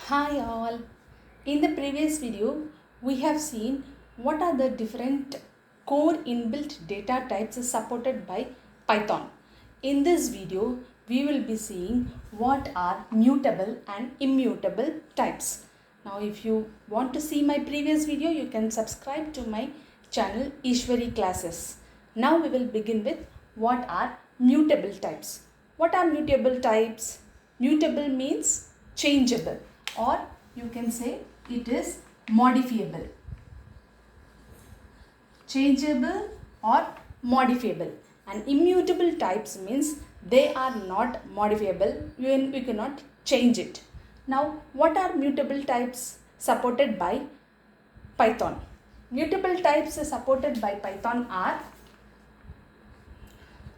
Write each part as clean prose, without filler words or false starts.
Hi all. In the previous video, we have seen what are the different core inbuilt data types supported by Python. In this video, we will be seeing what are mutable and immutable types. Now, if you want to see my previous video, you can subscribe to my channel Ishwari Classes. Now we will begin with what are mutable types. What are mutable types? Mutable means changeable, or you can say it is modifiable. Changeable or modifiable. And immutable types means they are not modifiable. We cannot change it. Now, what are mutable types supported by Python? Mutable types supported by Python are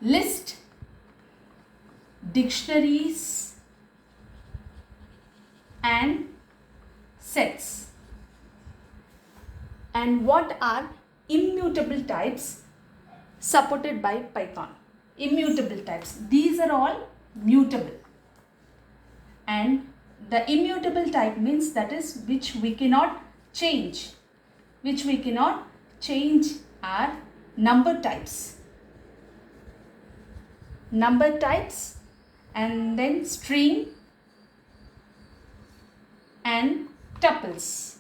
list, dictionaries, and sets. And what are immutable types supported by Python? Immutable types, these are all mutable, and the immutable type means that is which we cannot change. Which we cannot change are number types. Number types, and then string and tuples.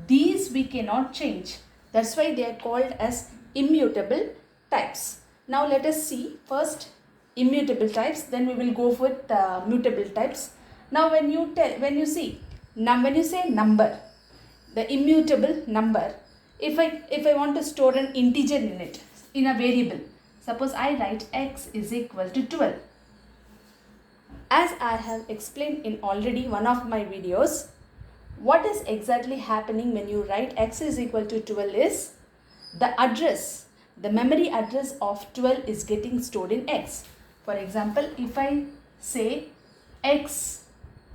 These we cannot change. That's why they are called as immutable types. Now let us see first immutable types, then we will go with mutable types. Now when you say number, the immutable number, if I want to store an integer in it, in a variable, suppose I write x is equal to 12. As I have explained in already one of my videos, what is exactly happening when you write x is equal to 12 is the address, the memory address of 12 is getting stored in x. For example, if I say x,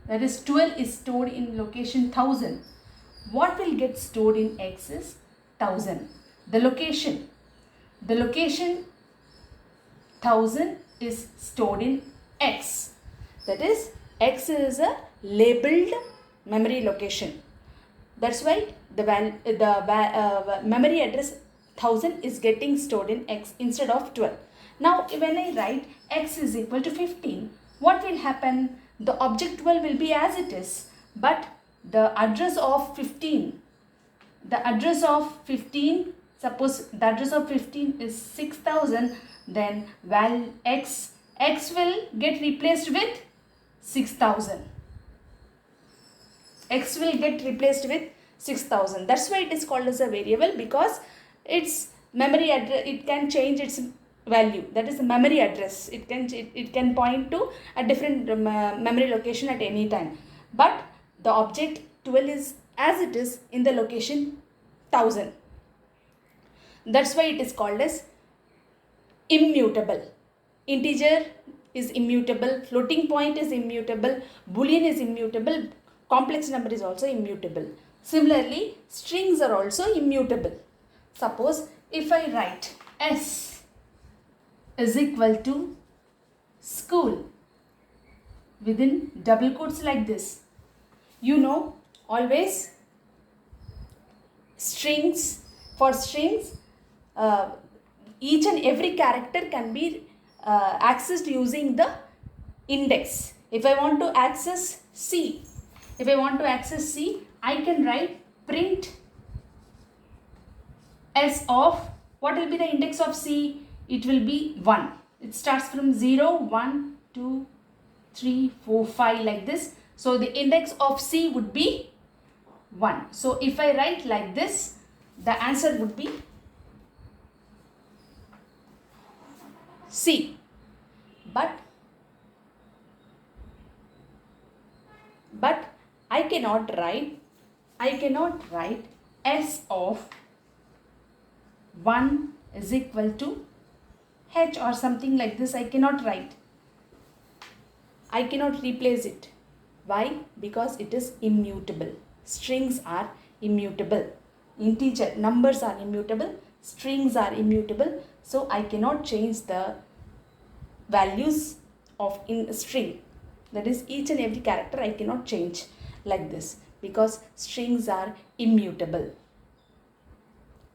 that is 12 is stored in location 1000, what will get stored in x is 1000. The location 1000 is stored in x. That is, x is a labeled memory location. That's why the memory address 1000 is getting stored in x instead of 12. Now when I write x is equal to 15, what will happen? The object 12 will be as it is, but the address of 15, suppose the address of 15 is 6000, then value x will get replaced with 6000. X will get replaced with 6000. That's why it is called as a variable, because its memory address, it can change its value. That is the memory address. It can point to a different memory location at any time. But the object 12 is as it is in the location 1000. That's why it is called as immutable. Integer is immutable, floating point is immutable, boolean is immutable, complex number is also immutable. Similarly, strings are also immutable. Suppose if I write s is equal to school within double quotes like this, you know, always for strings, each and every character can be accessed using the index. If I want to access C, I can write print s of, what will be the index of C? It will be 1. It starts from 0, 1, 2, 3, 4, 5 like this. So the index of C would be 1. So if I write like this, the answer would be C. But I cannot write s of 1 is equal to h or something like this. I cannot write. I cannot replace it. Why? Because it is immutable. Strings are immutable. Integer numbers are immutable. Strings are immutable. So I cannot change the values of in a string. That is, each and every character I cannot change. like this, because strings are immutable.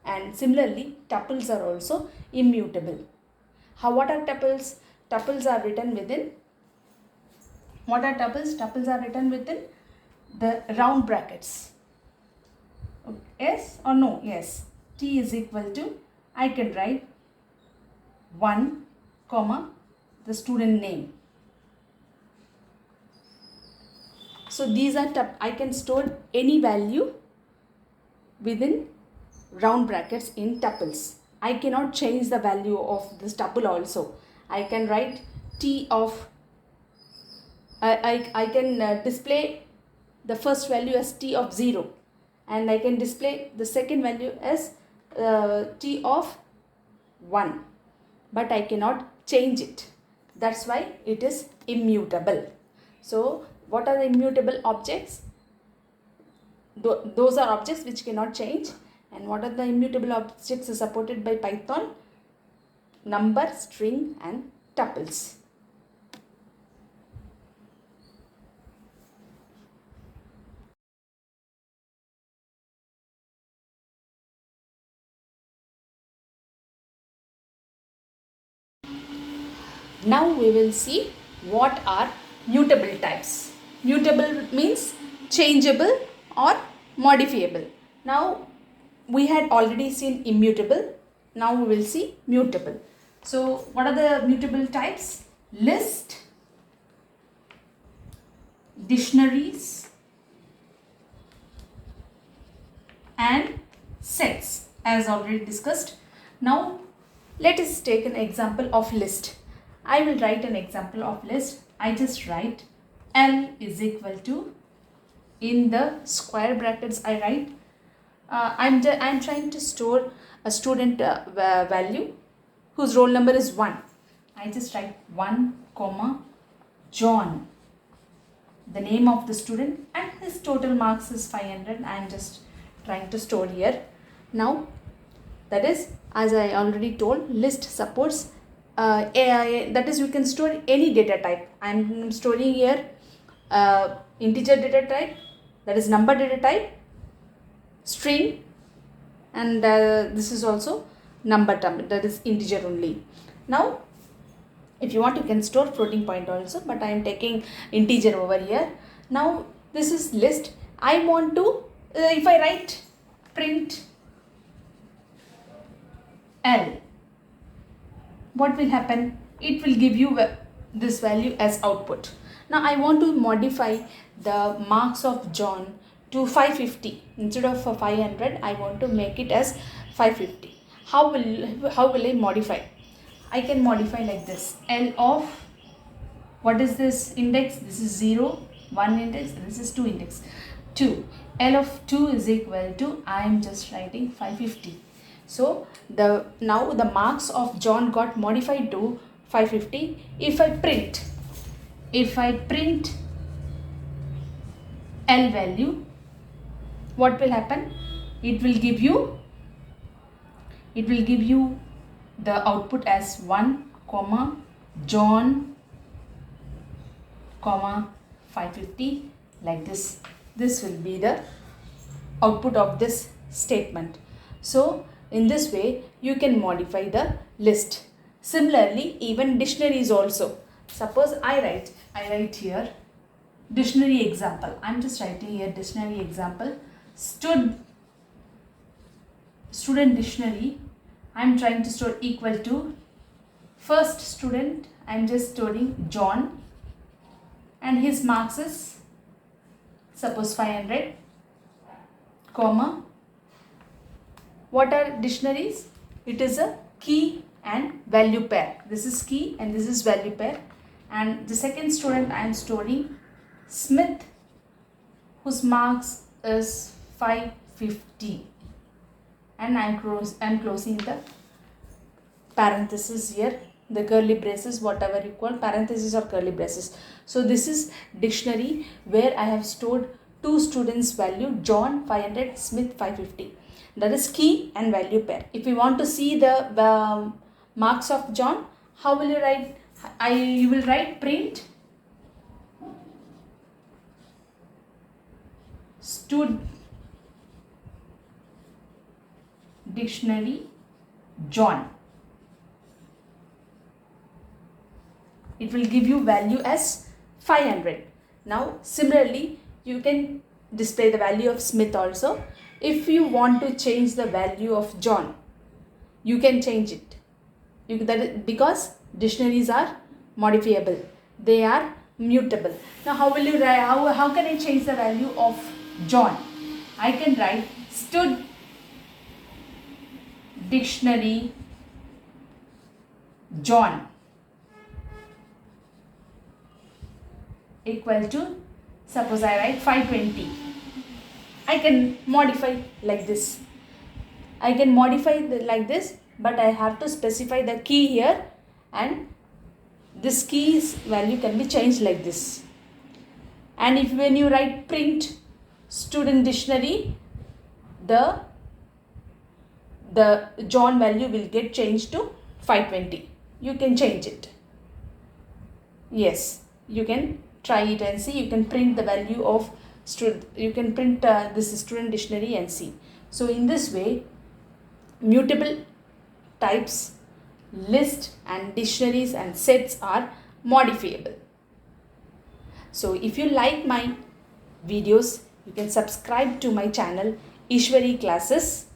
And similarly, tuples are also immutable. What are tuples? Tuples are written within, what are tuples? Tuples are written within the round brackets. Yes or no? Yes. T is equal to, I can write 1 comma the student name. So these are I can store any value within round brackets in tuples. I cannot change the value of this tuple also. I can write T of, I can display the first value as T of 0, and I can display the second value as T of 1, but I cannot change it. That's why it is immutable. So what are the immutable objects? Those are objects which cannot change. And what are the immutable objects supported by Python? Number, string and tuples. Now we will see what are mutable types. Mutable means changeable or modifiable. Now we had already seen immutable. Now we will see mutable. So what are the mutable types? List, dictionaries and sets, as already discussed. Now let us take an example of list. I will write an example of list. I just write L is equal to, in the square brackets I write, I'm trying to store a student value whose roll number is 1. I just write 1 comma John, the name of the student, and his total marks is 500. I am just trying to store here. Now that is, as I already told, list supports AI, that is, you can store any data type. I am storing here integer data type, that is number data type, string, and this is also number type, that is integer only. Now if you want, you can store floating point also, but I am taking integer over here. Now this is list. I want to, if I write print L, what will happen? It will give you this value as output. Now I want to modify the marks of John to 550. Instead of 500, I want to make it as 550. How will I modify? I can modify like this. L of, what is this index? This is 0, 1 index, this is 2 index. 2. L of 2 is equal to, I am just writing 550. So now the marks of John got modified to 550. If I print L value, what will happen? It will give you the output as 1 comma John comma 550, like this. This will be the output of this statement. So in this way you can modify the list. Similarly, even dictionaries also. Suppose I write here dictionary example. I'm just writing here dictionary example. Student dictionary, I'm trying to store equal to first student. I'm just storing John, and his marks is suppose 500, comma, what are dictionaries? It is a key and value pair. This is key and this is value pair. And the second student I am storing Smith, whose marks is 550, and I am closing the parenthesis here, the curly braces, whatever you call parenthesis or curly braces. So this is dictionary where I have stored two students value, John 500, Smith 550. That is key and value pair. If you want to see the marks of John, how will you write? You will write print stud dictionary John. It will give you value as 500. Now similarly you can display the value of Smith also. If you want to change the value of John, you can change it. Because dictionaries are modifiable, they are mutable. Now how will you write, how can I change the value of John? I can write stud dictionary John equal to, suppose I write 520. I can modify like this. I can modify like this, but I have to specify the key here, and this key's value can be changed like this. And if when you write print student dictionary, the John value will get changed to 520. You can change it. Yes, you can try it and see. You can print the value of student. You can print this student dictionary and see. So in this way, mutable types, list and dictionaries and sets are modifiable. So if you like my videos, you can subscribe to my channel Ishwari Classes.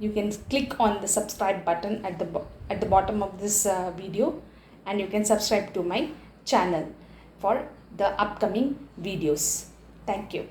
You can click on the subscribe button at the bottom of this video, and you can subscribe to my channel for the upcoming videos. Thank you.